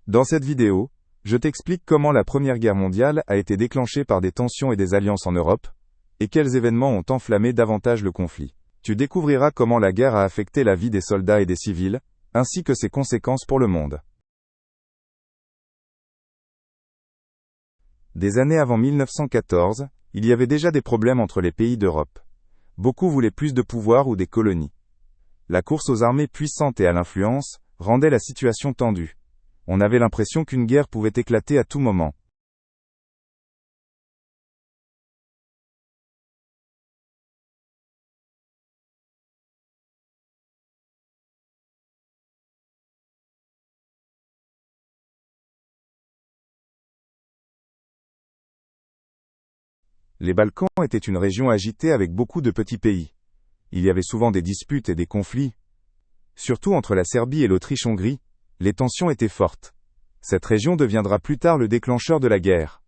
Dans cette vidéo, je t'explique comment la Première Guerre mondiale a été déclenchée par des tensions et des alliances en Europe, et quels événements ont enflammé davantage le conflit. Tu découvriras comment la guerre a affecté la vie des soldats et des civils, ainsi que ses conséquences pour le monde. Des années avant 1914, il y avait déjà des problèmes entre les pays d'Europe. Beaucoup voulaient plus de pouvoir ou des colonies. La course aux armées puissantes et à l'influence rendait la situation tendue. On avait l'impression qu'une guerre pouvait éclater à tout moment. Les Balkans étaient une région agitée avec beaucoup de petits pays. Il y avait souvent des disputes et des conflits. Surtout entre la Serbie et l'Autriche-Hongrie, les tensions étaient fortes. Cette région deviendra plus tard le déclencheur de la guerre.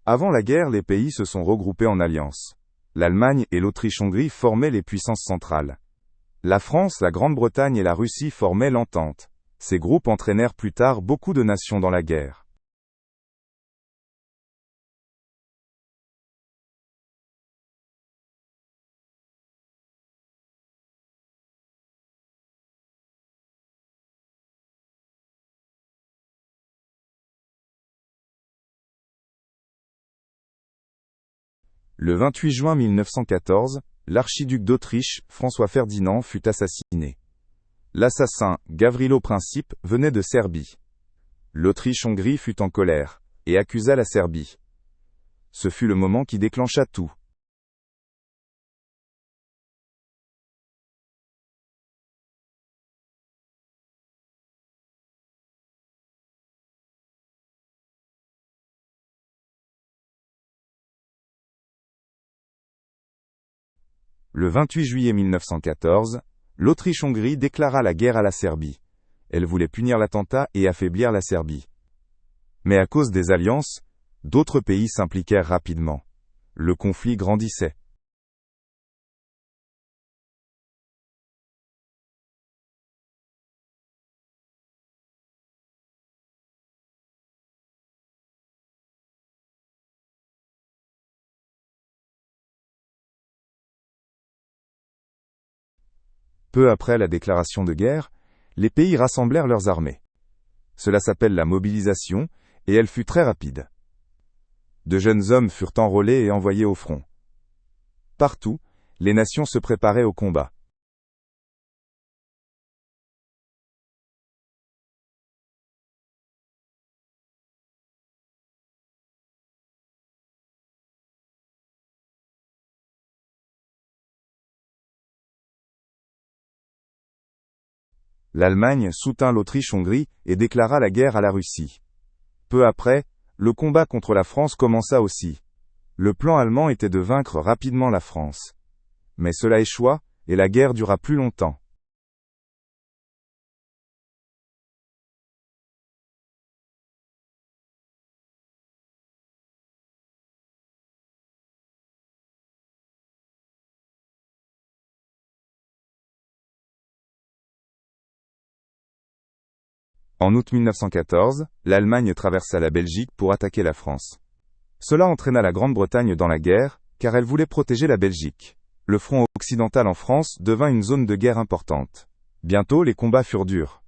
Avant la guerre, les pays se sont regroupés en alliances. L'Allemagne et l'Autriche-Hongrie formaient les puissances centrales. La France, la Grande-Bretagne et la Russie formaient l'entente. Ces groupes entraînèrent plus tard beaucoup de nations dans la guerre. Le 28 juin 1914, l'archiduc d'Autriche, François-Ferdinand, fut assassiné. L'assassin, Gavrilo Princip, venait de Serbie. L'Autriche-Hongrie fut en colère, et accusa la Serbie. Ce fut le moment qui déclencha tout. Le 28 juillet 1914, l'Autriche-Hongrie déclara la guerre à la Serbie. Elle voulait punir l'attentat et affaiblir la Serbie. Mais à cause des alliances, d'autres pays s'impliquèrent rapidement. Le conflit grandissait. Peu après la déclaration de guerre, les pays rassemblèrent leurs armées. Cela s'appelle la mobilisation, et elle fut très rapide. De jeunes hommes furent enrôlés et envoyés au front. Partout, les nations se préparaient au combat. L'Allemagne soutint l'Autriche-Hongrie et déclara la guerre à la Russie. Peu après, le combat contre la France commença aussi. Le plan allemand était de vaincre rapidement la France. Mais cela échoua, et la guerre dura plus longtemps. En août 1914, l'Allemagne traversa la Belgique pour attaquer la France. Cela entraîna la Grande-Bretagne dans la guerre, car elle voulait protéger la Belgique. Le front occidental en France devint une zone de guerre importante. Bientôt, les combats furent durs.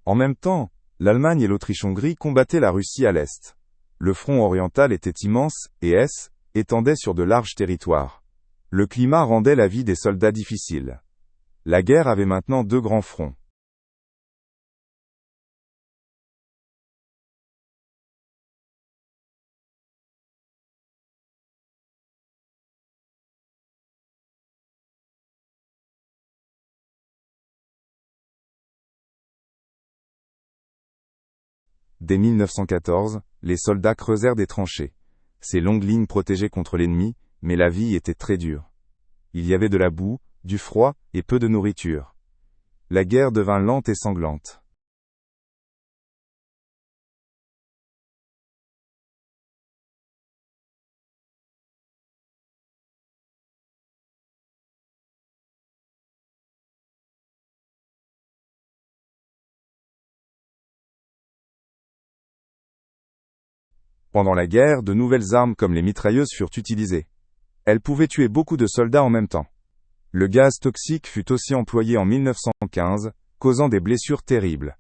En même temps, l'Allemagne et l'Autriche-Hongrie combattaient la Russie à l'est. Le front oriental était immense, et étendait sur de larges territoires. Le climat rendait la vie des soldats difficile. La guerre avait maintenant deux grands fronts. Dès 1914, les soldats creusèrent des tranchées. Ces longues lignes protégeaient contre l'ennemi, mais la vie était très dure. Il y avait de la boue, du froid et peu de nourriture. La guerre devint lente et sanglante. Pendant la guerre, de nouvelles armes comme les mitrailleuses furent utilisées. Elles pouvaient tuer beaucoup de soldats en même temps. Le gaz toxique fut aussi employé en 1915, causant des blessures terribles.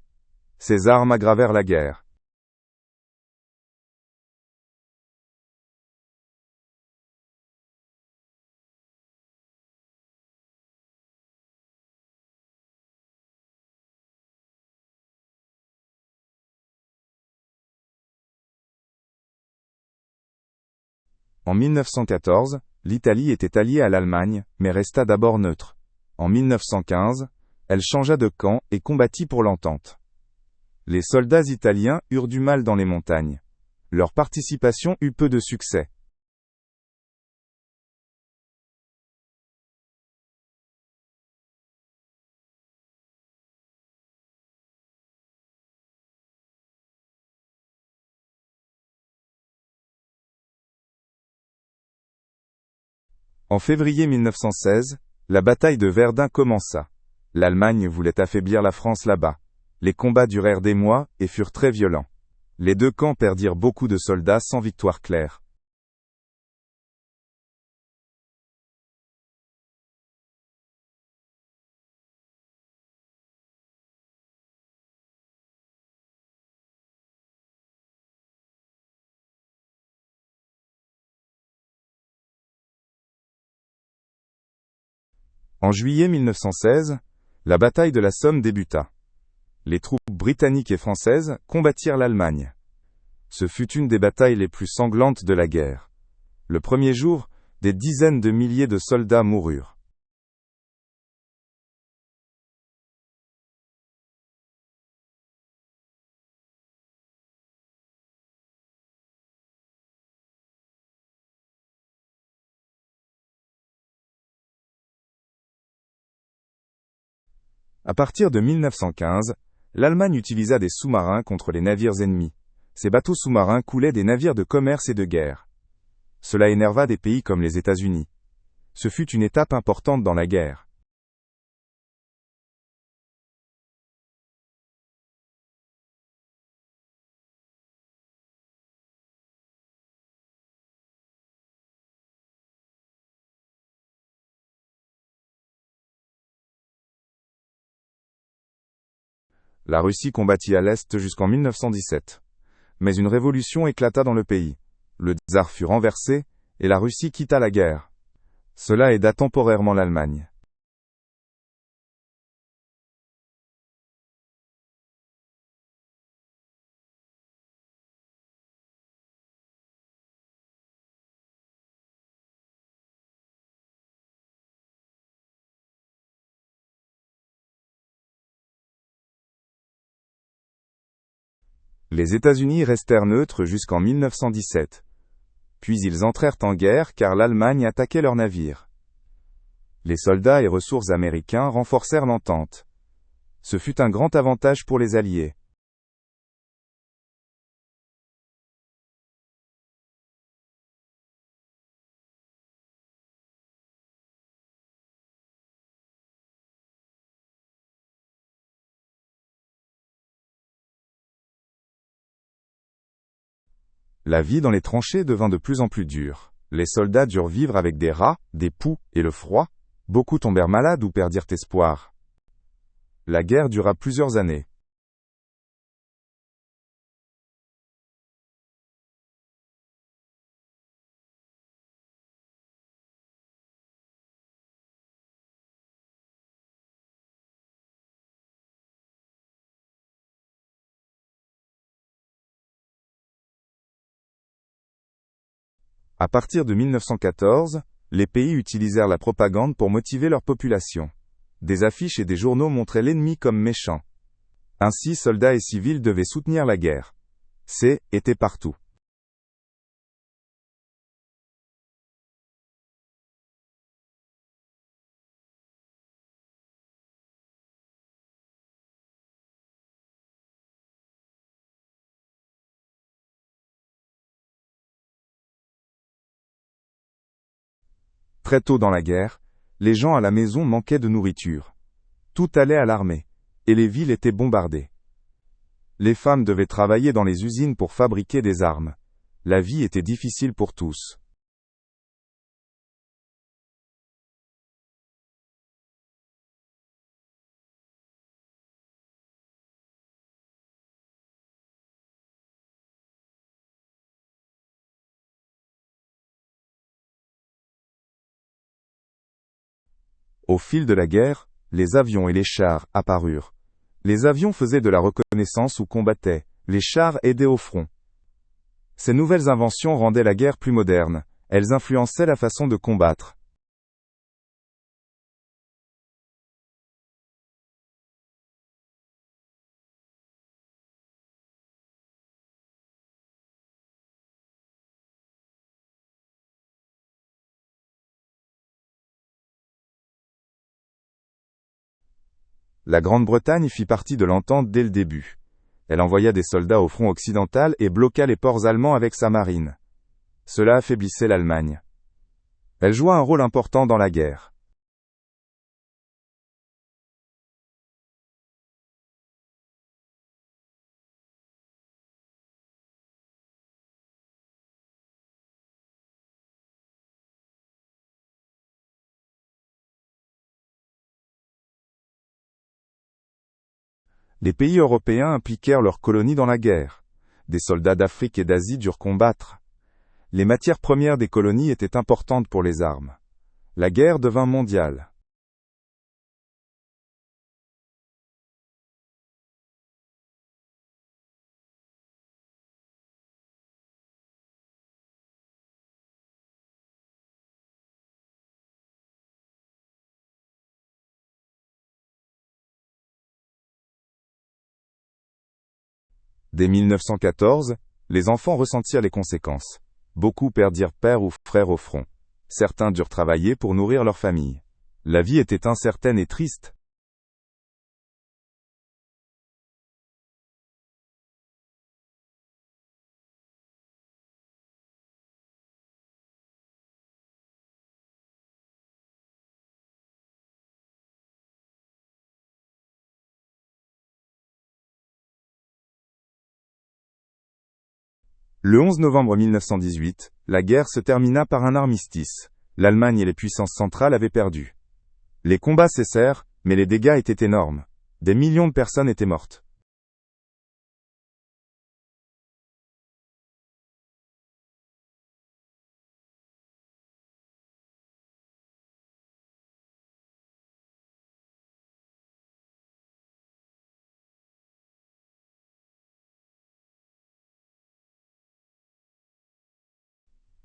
Ces armes aggravèrent la guerre. En 1914, l'Italie était alliée à l'Allemagne, mais resta d'abord neutre. En 1915, elle changea de camp et combattit pour l'entente. Les soldats italiens eurent du mal dans les montagnes. Leur participation eut peu de succès. En février 1916, la bataille de Verdun commença. L'Allemagne voulait affaiblir la France là-bas. Les combats durèrent des mois et furent très violents. Les deux camps perdirent beaucoup de soldats sans victoire claire. En juillet 1916, la bataille de la Somme débuta. Les troupes britanniques et françaises combattirent l'Allemagne. Ce fut une des batailles les plus sanglantes de la guerre. Le premier jour, des dizaines de milliers de soldats moururent. À partir de 1915, l'Allemagne utilisa des sous-marins contre les navires ennemis. Ces bateaux sous-marins coulaient des navires de commerce et de guerre. Cela énerva des pays comme les États-Unis. Ce fut une étape importante dans la guerre. La Russie combattit à l'Est jusqu'en 1917. Mais une révolution éclata dans le pays. Le tsar fut renversé, et la Russie quitta la guerre. Cela aida temporairement l'Allemagne. Les États-Unis restèrent neutres jusqu'en 1917. Puis ils entrèrent en guerre car l'Allemagne attaquait leurs navires. Les soldats et ressources américains renforcèrent l'entente. Ce fut un grand avantage pour les Alliés. La vie dans les tranchées devint de plus en plus dure. Les soldats durent vivre avec des rats, des poux et le froid. Beaucoup tombèrent malades ou perdirent espoir. La guerre dura plusieurs années. À partir de 1914, les pays utilisèrent la propagande pour motiver leur population. Des affiches et des journaux montraient l'ennemi comme méchant. Ainsi, soldats et civils devaient soutenir la guerre. étaient partout. Très tôt dans la guerre, les gens à la maison manquaient de nourriture. Tout allait à l'armée, et les villes étaient bombardées. Les femmes devaient travailler dans les usines pour fabriquer des armes. La vie était difficile pour tous. Au fil de la guerre, les avions et les chars apparurent. Les avions faisaient de la reconnaissance ou combattaient, les chars aidaient au front. Ces nouvelles inventions rendaient la guerre plus moderne, elles influençaient la façon de combattre. La Grande-Bretagne fit partie de l'entente dès le début. Elle envoya des soldats au front occidental et bloqua les ports allemands avec sa marine. Cela affaiblissait l'Allemagne. Elle joua un rôle important dans la guerre. Les pays européens impliquèrent leurs colonies dans la guerre. Des soldats d'Afrique et d'Asie durent combattre. Les matières premières des colonies étaient importantes pour les armes. La guerre devint mondiale. Dès 1914, les enfants ressentirent les conséquences. Beaucoup perdirent père ou frère au front. Certains durent travailler pour nourrir leur famille. La vie était incertaine et triste. Le 11 novembre 1918, la guerre se termina par un armistice. L'Allemagne et les puissances centrales avaient perdu. Les combats cessèrent, mais les dégâts étaient énormes. Des millions de personnes étaient mortes.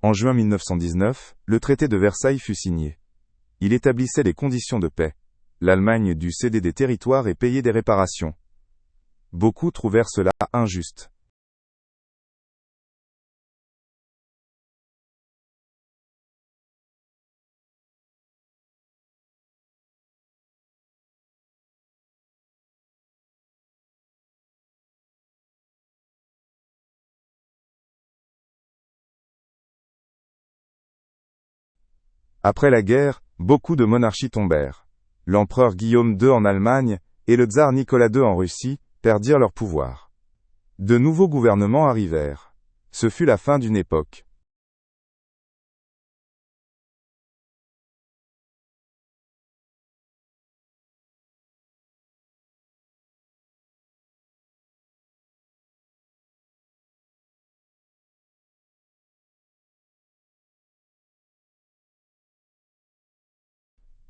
En juin 1919, le traité de Versailles fut signé. Il établissait les conditions de paix. L'Allemagne dut céder des territoires et payer des réparations. Beaucoup trouvèrent cela injuste. Après la guerre, beaucoup de monarchies tombèrent. L'empereur Guillaume II en Allemagne et le tsar Nicolas II en Russie perdirent leur pouvoir. De nouveaux gouvernements arrivèrent. Ce fut la fin d'une époque.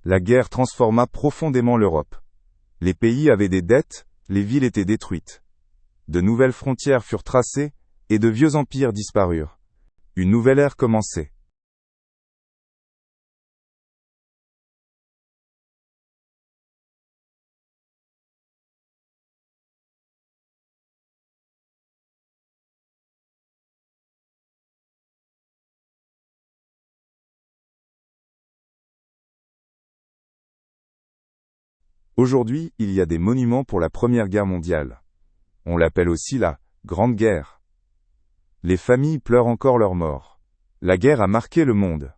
La guerre transforma profondément l'Europe. Les pays avaient des dettes, les villes étaient détruites. De nouvelles frontières furent tracées, et de vieux empires disparurent. Une nouvelle ère commençait. Aujourd'hui, il y a des monuments pour la Première Guerre mondiale. On l'appelle aussi la Grande Guerre. Les familles pleurent encore leurs morts. La guerre a marqué le monde.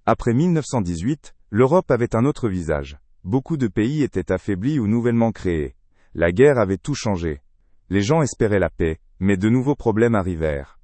Après 1918, l'Europe avait un autre visage. Beaucoup de pays étaient affaiblis ou nouvellement créés. La guerre avait tout changé. Les gens espéraient la paix, mais de nouveaux problèmes arrivèrent.